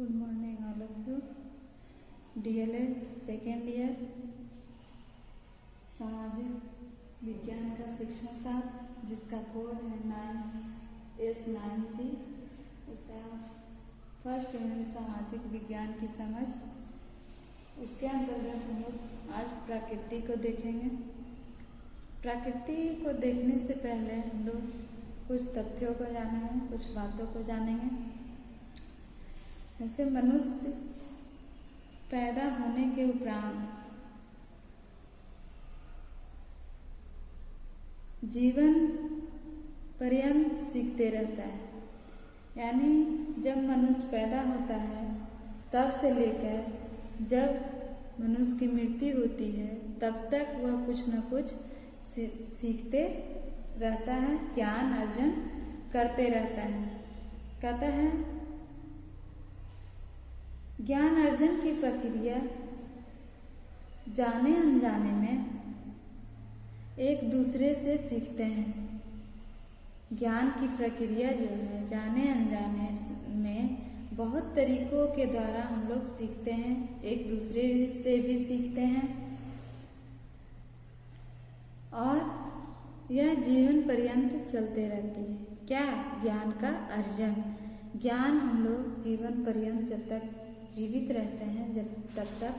Good morning all of you. DLED second year सामाजिक विज्ञान का शिक्षण शास्त्र, जिसका कोड है 9S9C। उसका फर्स्ट यूनिट सामाजिक विज्ञान की समझ। उसके अंतर्गत हम लोग आज प्रकृति को देखेंगे। प्रकृति को देखने से पहले हम लोग कुछ तथ्यों को जानेंगे, कुछ बातों को जानेंगे। जैसे मनुष्य पैदा होने के उपरांत जीवन पर्यंत सीखते रहता है। यानी जब मनुष्य पैदा होता है तब से लेकर जब मनुष्य की मृत्यु होती है तब तक वह कुछ न कुछ सीखते रहता है, ज्ञान अर्जन करते रहता है। कहता है ज्ञान अर्जन की प्रक्रिया जाने अनजाने में एक दूसरे से सीखते हैं। ज्ञान की प्रक्रिया जो है जाने अनजाने में बहुत तरीकों के द्वारा हम लोग सीखते हैं, एक दूसरे से भी सीखते हैं और यह जीवन पर्यंत चलते रहती है। क्या? ज्ञान का अर्जन। ज्ञान हम लोग जीवन पर्यंत जब तक जीवित रहते हैं तब तक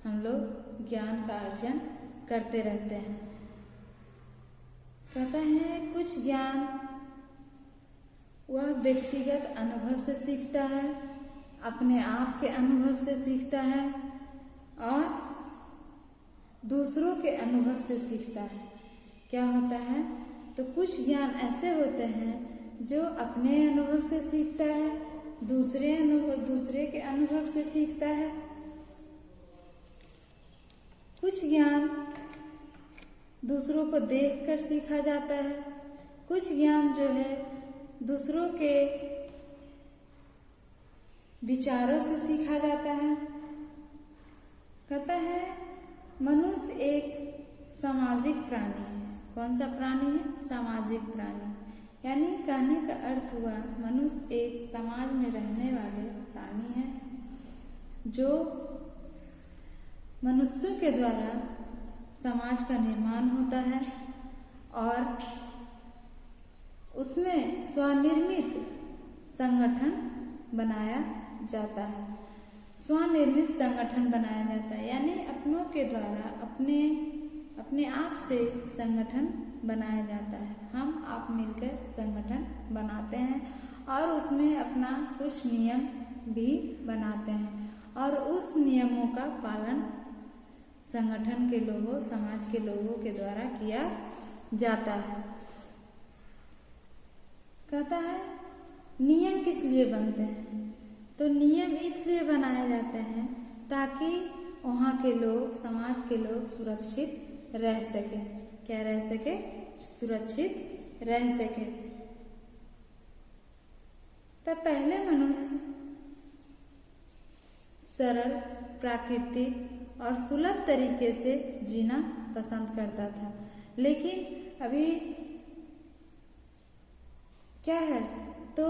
हम लोग ज्ञान का अर्जन करते रहते हैं। कहता है कुछ ज्ञान वह व्यक्तिगत अनुभव से सीखता है, अपने आप के अनुभव से सीखता है और दूसरों के अनुभव से सीखता है। क्या होता है? तो कुछ ज्ञान ऐसे होते हैं जो अपने अनुभव से सीखता है, दूसरे के अनुभव से सीखता है। कुछ ज्ञान दूसरों को देखकर सीखा जाता है, कुछ ज्ञान जो है दूसरों के विचारों से सीखा जाता है। कहता है मनुष्य एक सामाजिक प्राणी है। कौन सा प्राणी है? सामाजिक प्राणी। यानी कहने का अर्थ हुआ मनुष्य एक समाज में रहने वाले प्राणी है, जो मनुष्यों के द्वारा समाज का निर्माण होता है और उसमें स्वनिर्मित संगठन बनाया जाता है। स्वनिर्मित संगठन बनाया जाता है यानी अपनों के द्वारा अपने आप से संगठन बनाया जाता है। हम आप मिलकर संगठन बनाते हैं और उसमें अपना कुछ नियम भी बनाते हैं और उस नियमों का पालन संगठन के लोगों, समाज के लोगों के द्वारा किया जाता है। कहता है नियम किस लिए बनते हैं? तो नियम इसलिए बनाए जाते हैं ताकि वहाँ के लोग, समाज के लोग सुरक्षित रह सके। क्या रह सके? सुरक्षित रह सके। तब पहले मनुष्य सरल, प्राकृतिक और सुलभ तरीके से जीना पसंद करता था। लेकिन अभी क्या है? तो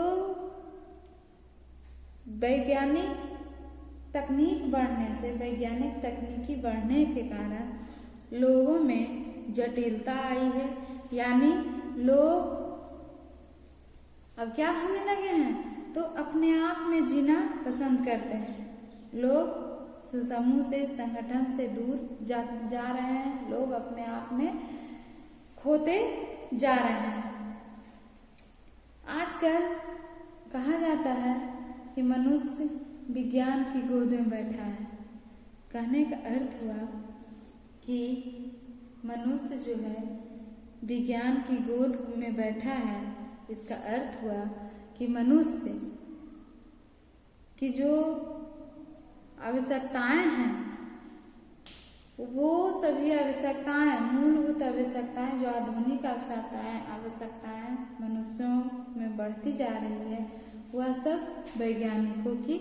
वैज्ञानिक तकनीकी बढ़ने के कारण लोगों में जटिलता आई है। यानी लोग अब क्या होने लगे हैं? तो अपने आप में जीना पसंद करते हैं। लोग समूह से, संगठन से दूर जा रहे हैं। लोग अपने आप में खोते जा रहे हैं। आजकल कहा जाता है कि मनुष्य विज्ञान की गोद में बैठा है। कहने का अर्थ हुआ कि मनुष्य जो है विज्ञान की गोद में बैठा है। इसका अर्थ हुआ कि मनुष्य की जो आवश्यकताएं हैं वो सभी आवश्यकताएं, मूलभूत आवश्यकताएं, जो आधुनिक आवश्यकताएं मनुष्यों में बढ़ती जा रही है, वह सब वैज्ञानिकों की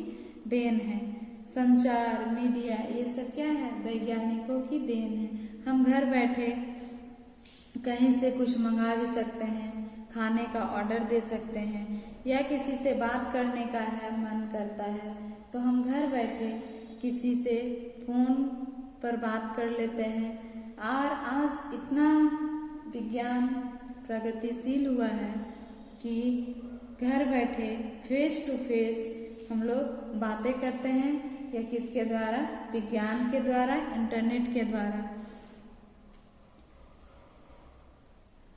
देन है। संचार, मीडिया, ये सब क्या है? वैज्ञानिकों की देन है। हम घर बैठे कहीं से कुछ मंगा भी सकते हैं, खाने का ऑर्डर दे सकते हैं, या किसी से बात करने का है मन करता है तो हम घर बैठे किसी से फोन पर बात कर लेते हैं। और आज इतना विज्ञान प्रगतिशील हुआ है कि घर बैठे फेस टू फेस हम लोग बातें करते हैं, या किसके द्वारा, विज्ञान के द्वारा, इंटरनेट के द्वारा।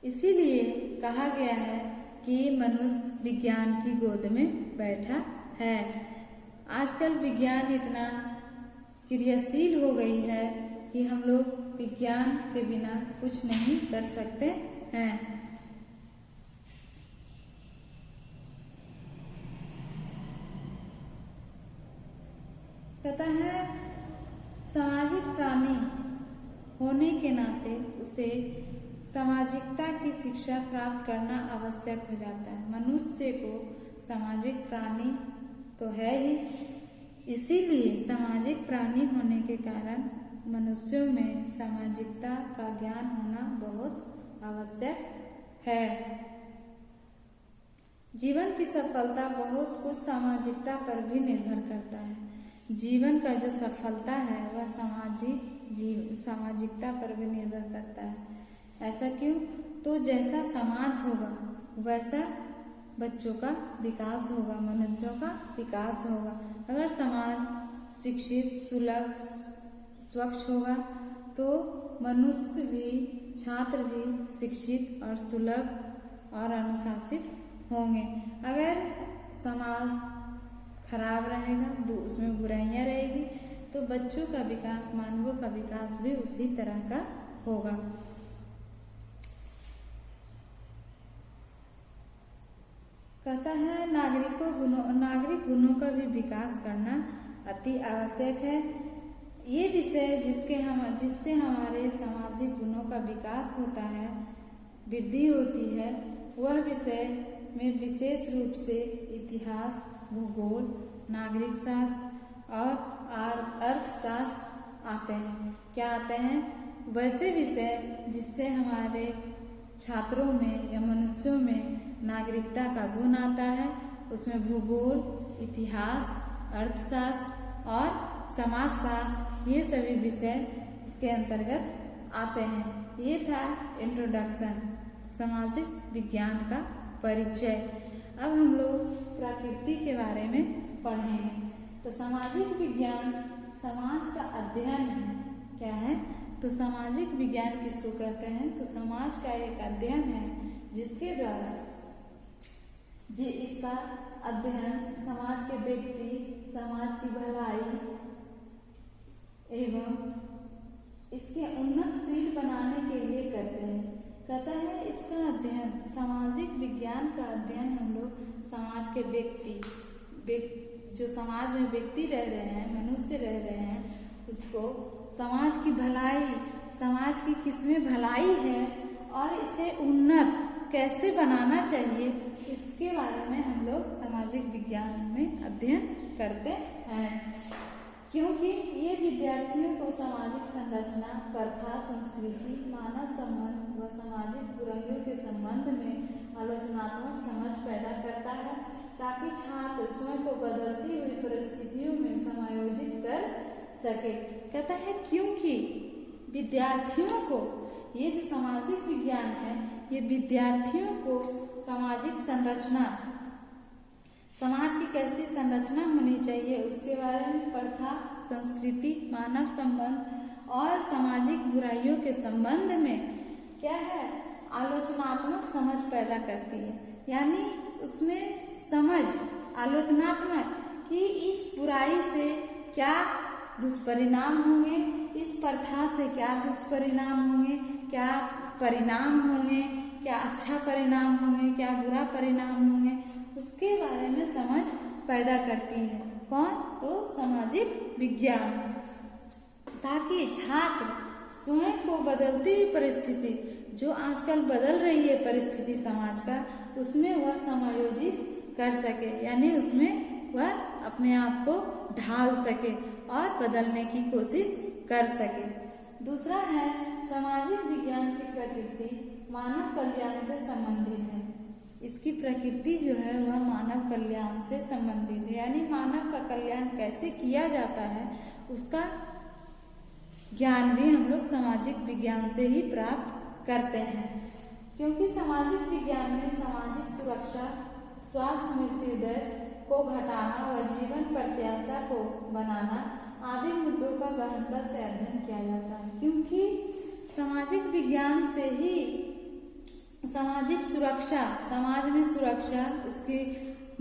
इसीलिए कहा गया है कि मनुष्य विज्ञान की गोद में बैठा है। आजकल विज्ञान इतना क्रियाशील हो गई है कि हम लोग विज्ञान के बिना कुछ नहीं कर सकते हैं। कहता है सामाजिक प्राणी होने के नाते उसे सामाजिकता की शिक्षा प्राप्त करना आवश्यक हो जाता है। मनुष्य को सामाजिक प्राणी तो है ही, इसीलिए सामाजिक प्राणी होने के कारण मनुष्यों में सामाजिकता का ज्ञान होना बहुत आवश्यक है। जीवन की सफलता बहुत कुछ सामाजिकता पर भी निर्भर करता है। जीवन का जो सफलता है वह सामाजिकता पर भी निर्भर करता है। ऐसा क्यों? तो जैसा समाज होगा वैसा बच्चों का विकास होगा, मनुष्यों का विकास होगा। अगर समाज शिक्षित, सुलभ, स्वच्छ होगा तो मनुष्य भी, छात्र भी शिक्षित और सुलभ और अनुशासित होंगे। अगर समाज खराब रहेगा, उसमें बुराइयां रहेगी, तो बच्चों का विकास, मानवों का विकास भी उसी तरह का होगा। कहता है नागरिक गुणों का भी विकास करना अति आवश्यक है। ये विषय जिससे हमारे सामाजिक गुणों का विकास होता है, वृद्धि होती है, वह विषय में विशेष रूप से इतिहास, भूगोल, नागरिक शास्त्र और अर्थशास्त्र आते हैं। क्या आते हैं? वैसे विषय जिससे हमारे छात्रों में या मनुष्यों में नागरिकता का गुण आता है, उसमें भूगोल, इतिहास, अर्थशास्त्र और समाजशास्त्र, ये सभी विषय इसके अंतर्गत आते हैं। ये था इंट्रोडक्शन, सामाजिक विज्ञान का परिचय। अब हम लोग प्रकृति के बारे में पढ़ेंगे। तो सामाजिक विज्ञान समाज का अध्ययन है। क्या है? तो सामाजिक विज्ञान किसको कहते हैं? तो समाज का एक अध्ययन है जिसके द्वारा इसका अध्ययन समाज के व्यक्ति, समाज की भलाई एवं इसके उन्नतशील बनाने के लिए करते हैं। कहता है इसका अध्ययन, सामाजिक विज्ञान का अध्ययन हम लोग समाज के व्यक्ति, जो समाज में व्यक्ति रह रहे हैं, मनुष्य रह रहे हैं, उसको समाज की भलाई, समाज की किसमें भलाई है और इसे उन्नत कैसे बनाना चाहिए, इसके बारे में हम लोग सामाजिक विज्ञान में अध्ययन करते हैं। क्योंकि ये विद्यार्थियों को सामाजिक संरचना, प्रथा, संस्कृति, मानव संबंध व सामाजिक बुराइयों के संबंध में आलोचनात्मक समझ पैदा करता है, ताकि छात्र स्वयं को बदलती हुई परिस्थितियों में समायोजित कर सके। कहता है क्योंकि विद्यार्थियों को, ये जो सामाजिक विज्ञान है, ये विद्यार्थियों को सामाजिक संरचना, समाज की कैसी संरचना होनी चाहिए उसके बारे में, प्रथा, संस्कृति, मानव संबंध और सामाजिक बुराइयों के संबंध में क्या है, आलोचनात्मक समझ पैदा करती है। यानी उसमें समझ आलोचनात्मक कि इस बुराई से क्या दुष्परिणाम होंगे, इस प्रथा से क्या दुष्परिणाम होंगे, क्या परिणाम होंगे, क्या अच्छा परिणाम होंगे, क्या बुरा परिणाम होंगे, उसके बारे में समझ पैदा करती है। कौन? तो सामाजिक विज्ञान, ताकि छात्र स्वयं को बदलती हुई परिस्थिति, जो आजकल बदल रही है परिस्थिति समाज का, उसमें वह समायोजित कर सके, यानी उसमें वह अपने आप को ढाल सके और बदलने की कोशिश कर सके। दूसरा है सामाजिक विज्ञान की प्रकृति मानव कल्याण से संबंधित है। इसकी प्रकृति जो है वह मानव कल्याण से संबंधित है, यानी मानव का कल्याण कैसे किया जाता है उसका ज्ञान भी हम लोग सामाजिक विज्ञान से ही प्राप्त करते हैं। क्योंकि सामाजिक विज्ञान में सामाजिक सुरक्षा, स्वास्थ्य, मृत्यु दर को घटाना व जीवन प्रत्याशा को बनाना आदि मुद्दों का गहनता से अध्ययन किया जाता है। क्योंकि सामाजिक विज्ञान से ही सामाजिक सुरक्षा, समाज में सुरक्षा, उसकी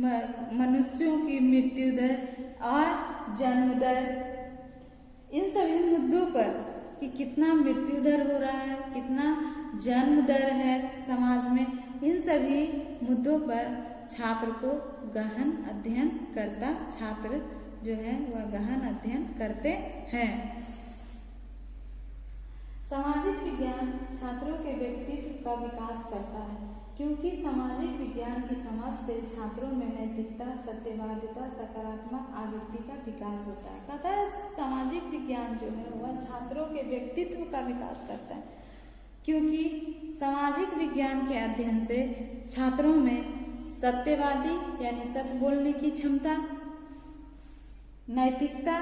मनुष्यों की मृत्यु दर और जन्म दर, इन सभी मुद्दों पर कि कितना मृत्यु दर हो रहा है, कितना जन्म दर है समाज में, इन सभी मुद्दों पर छात्र को गहन अध्ययन करता, छात्र जो है वह गहन अध्ययन करते हैं। सामाजिक विज्ञान छात्रों के व्यक्तित्व का विकास करता है, क्योंकि सामाजिक विज्ञान की समझ से छात्रों में नैतिकता, सत्यवादिता, सकारात्मक आवृत्ति का विकास होता है। कहता है सामाजिक विज्ञान जो है वह छात्रों के व्यक्तित्व का विकास करता है, क्योंकि सामाजिक विज्ञान के अध्ययन से छात्रों में सत्यवादी यानी सत्य बोलने की क्षमता, नैतिकता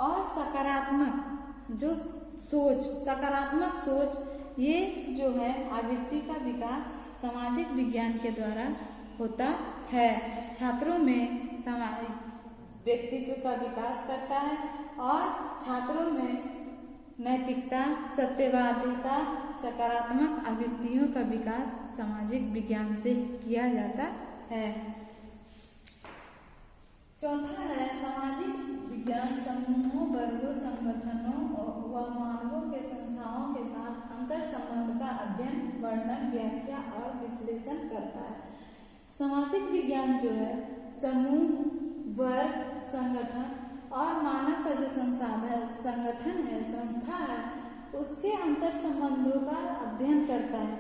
और सकारात्मक जो सोच, सकारात्मक सोच, ये जो है आवृत्ति का विकास सामाजिक विज्ञान के द्वारा होता है। छात्रों में सामाजिक व्यक्तित्व का विकास करता है और छात्रों में नैतिकता, सत्यवादिता, सकारात्मक आवृत्तियों का विकास सामाजिक विज्ञान से किया जाता है। चौथा है सामाजिक विज्ञान समूहों, वर्गों, संगठनों व मानवों के संस्थाओं के साथ अंतर संबंध का अध्ययन, वर्णन, व्याख्या और विश्लेषण करता है। सामाजिक विज्ञान जो है समूह, वर्ग, संगठन और मानव का जो संगठन है, संस्था है, उसके अंतर संबंधों का अध्ययन करता है।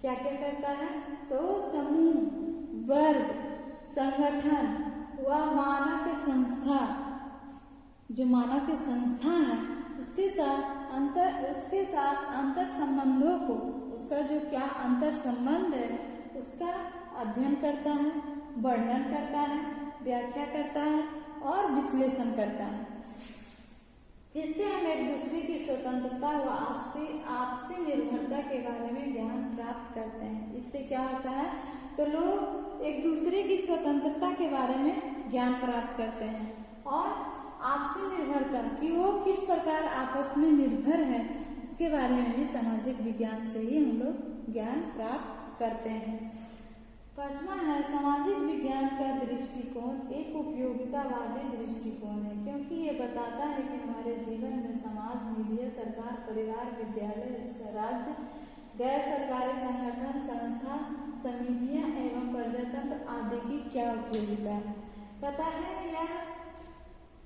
क्या क्या करता है? तो समूह, वर्ग, संगठन व मानव के संस्था, जो मानव के संस्था है उसके साथ अंतर संबंधों को, उसका जो क्या अंतर संबंध है उसका अध्ययन करता है, वर्णन करता है, व्याख्या करता है और विश्लेषण करता है, जिससे हम एक दूसरे की स्वतंत्रता व आपसी निर्भरता के बारे में ज्ञान प्राप्त करते हैं। इससे क्या होता है? तो लोग एक दूसरे की स्वतंत्रता के बारे में ज्ञान प्राप्त करते हैं और आपसी निर्भरता कि वो किस प्रकार आपस में निर्भर है, इसके बारे में भी सामाजिक विज्ञान से ही हम लोग ज्ञान प्राप्त करते हैं। पांचवा है सामाजिक विज्ञान का दृष्टिकोण एक उपयोगितावादी दृष्टिकोण है, क्योंकि ये बताता है कि हमारे जीवन में समाज, मीडिया, सरकार, परिवार, विद्यालय, राज्य, गैर सरकारी संगठन, संस्था, समितियां एवं प्रजातंत्र आदि की क्या उपयोगिता है। पता है यह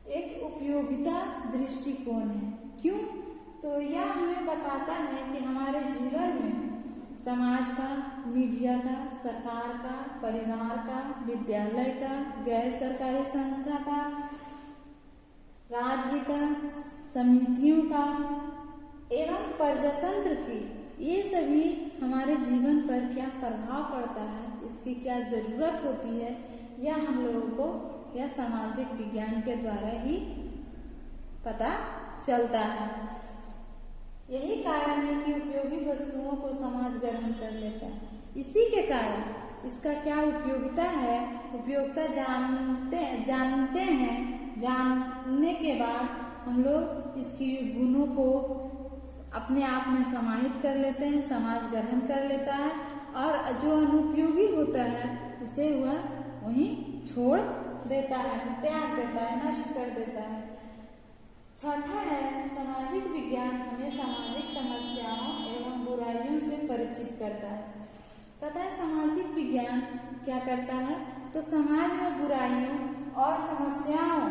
एक उपयोगिता दृष्टिकोण है। क्यों? तो यह हमें बताता है कि हमारे जीवन में समाज का, मीडिया का, सरकार का, परिवार का, विद्यालय का, गैर सरकारी संस्था का, राज्य का, समितियों का एवं प्रजातंत्र की, ये सभी हमारे जीवन पर क्या प्रभाव पड़ता है, इसकी क्या जरूरत होती है, यह हम लोगों को यह सामाजिक विज्ञान के द्वारा ही पता चलता है। यही कारण है कि उपयोगी वस्तुओं को समाज ग्रहण कर लेता है। इसी के कारण इसका क्या उपयोगिता है, उपयोगिता जानते हैं, जानने के बाद हम लोग इसकी गुणों को अपने आप में समाहित कर लेते हैं, समाज ग्रहण कर लेता है और जो अनुपयोगी होता है उसे वह वहीं छोड़ देता है, त्याग देता है, नष्ट कर देता है। छठा है सामाजिक विज्ञान हमें सामाजिक समस्याओं एवं बुराइयों से परिचित करता है। पता है सामाजिक विज्ञान क्या करता है? तो समाज में बुराइयों और समस्याओं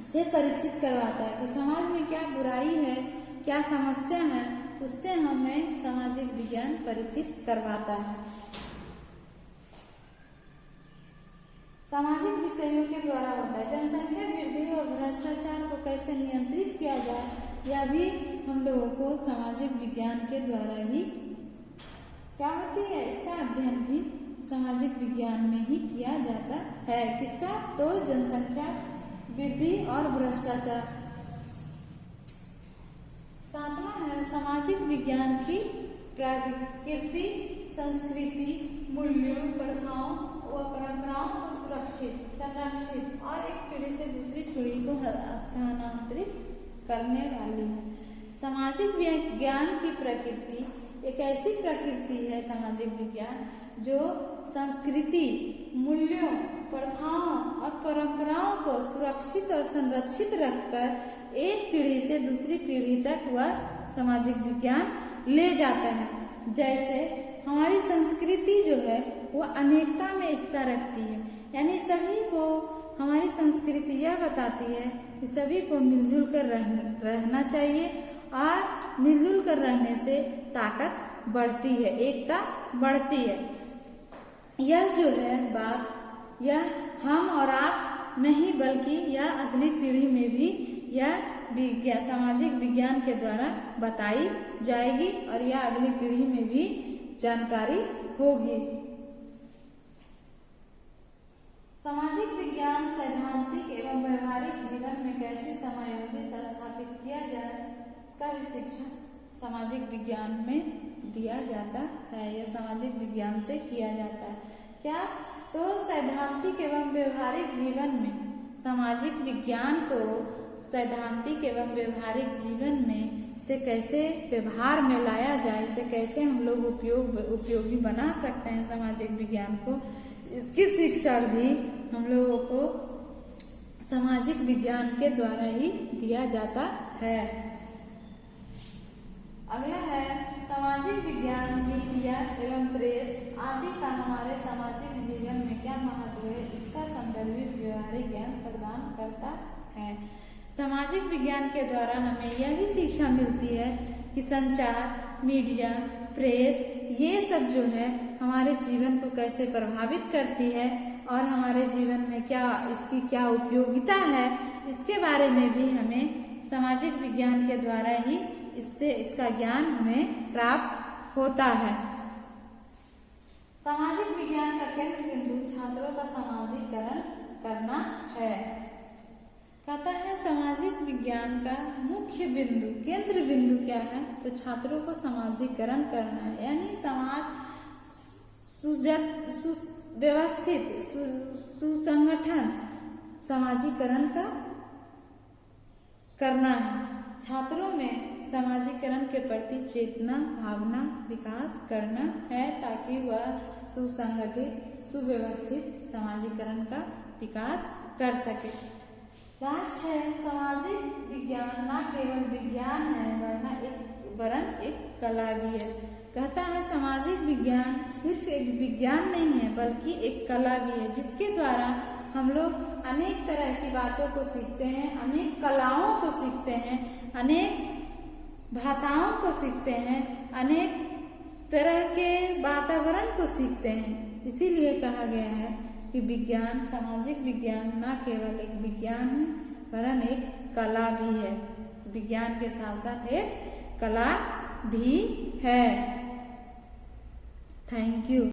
से परिचित करवाता है कि समाज में क्या बुराई है, क्या समस्या है, उससे हमें सामाजिक विज्ञान परिचित करवाता है। सामाजिक विषयों के द्वारा होता है। जनसंख्या वृद्धि और भ्रष्टाचार को कैसे नियंत्रित किया जाए, यह भी हम लोगों को सामाजिक विज्ञान के द्वारा ही क्या होती है, इसका अध्ययन भी सामाजिक विज्ञान में ही किया जाता है। किसका? तो जनसंख्या वृद्धि और भ्रष्टाचार। सातवां है सामाजिक विज्ञान की प्रकृति, संस्कृति, मूल्यों, प्रथाओं व परंपराओं को संरक्षित और एक पीढ़ी से दूसरी पीढ़ी को स्थानांतरित करने वाली है। सामाजिक विज्ञान की प्रकृति एक ऐसी प्रकृति है, सामाजिक विज्ञान, जो संस्कृति, मूल्यों, प्रथाओं और परंपराओं को सुरक्षित और संरक्षित रखकर एक पीढ़ी से दूसरी पीढ़ी तक वह सामाजिक विज्ञान ले जाता है। जैसे हमारी संस्कृति जो है वो अनेकता में एकता रखती है, यानी सभी को हमारी संस्कृति यह बताती है कि सभी को मिलजुल कर रहना चाहिए और मिलजुल कर रहने से ताकत बढ़ती है, एकता बढ़ती है। यह जो है बात, यह हम और आप नहीं बल्कि यह अगली पीढ़ी में भी यह सामाजिक विज्ञान के द्वारा बताई जाएगी और यह अगली पीढ़ी में भी जानकारी होगी। सामाजिक विज्ञान सैद्धांतिक एवं व्यवहारिक जीवन में कैसे समायोजित स्थापित किया जाए, इसका भी शिक्षण सामाजिक विज्ञान में दिया जाता है। यह सामाजिक विज्ञान से किया जाता है। क्या? तो सैद्धांतिक एवं व्यवहारिक जीवन में सामाजिक विज्ञान को सैद्धांतिक एवं व्यवहारिक जीवन में से कैसे व्यवहार में लाया जाए, इसे कैसे हम लोग उपयोगी बना सकते हैं सामाजिक विज्ञान को, इसकी शिक्षा भी हम लोगों को सामाजिक विज्ञान के द्वारा ही दिया जाता है। अगला है सामाजिक विज्ञान, मीडिया एवं प्रेस आदि का हमारे सामाजिक जीवन में क्या महत्व है, इसका संदर्भित व्यवहारिक ज्ञान प्रदान करता है। सामाजिक विज्ञान के द्वारा हमें यह भी शिक्षा मिलती है कि संचार, मीडिया, प्रेस ये सब जो है हमारे जीवन को कैसे प्रभावित करती है और हमारे जीवन में क्या इसकी क्या उपयोगिता है, इसके बारे में भी हमें सामाजिक विज्ञान के द्वारा ही इसका ज्ञान हमें प्राप्त होता है। सामाजिक विज्ञान का केंद्र बिंदु छात्रों का सामाजिकरण करना है। कहता है सामाजिक विज्ञान का मुख्य बिंदु, केंद्र बिंदु क्या है, तो छात्रों को सामाजिकरण करना है, यानी समाज सुव्यवस्थित सुसंगठन सामाजिकरण का करना है। छात्रों में सामाजिकरण के प्रति चेतना भावना विकास करना है ताकि वह सुसंगठित सुव्यवस्थित सामाजिकरण का विकास कर सके। लास्ट है सामाजिक विज्ञान न केवल विज्ञान है वरन एक कला भी है। कहता है सामाजिक विज्ञान सिर्फ एक विज्ञान नहीं है बल्कि एक कला भी है, जिसके द्वारा हम लोग अनेक तरह की बातों को सीखते हैं, अनेक कलाओं को सीखते हैं, अनेक भाषाओं को सीखते हैं, अनेक तरह के वातावरण को सीखते हैं। इसीलिए कहा गया है कि विज्ञान, सामाजिक विज्ञान न केवल एक विज्ञान है वरन एक कला भी है। विज्ञान के साथ साथ एक कला भी है। Thank you.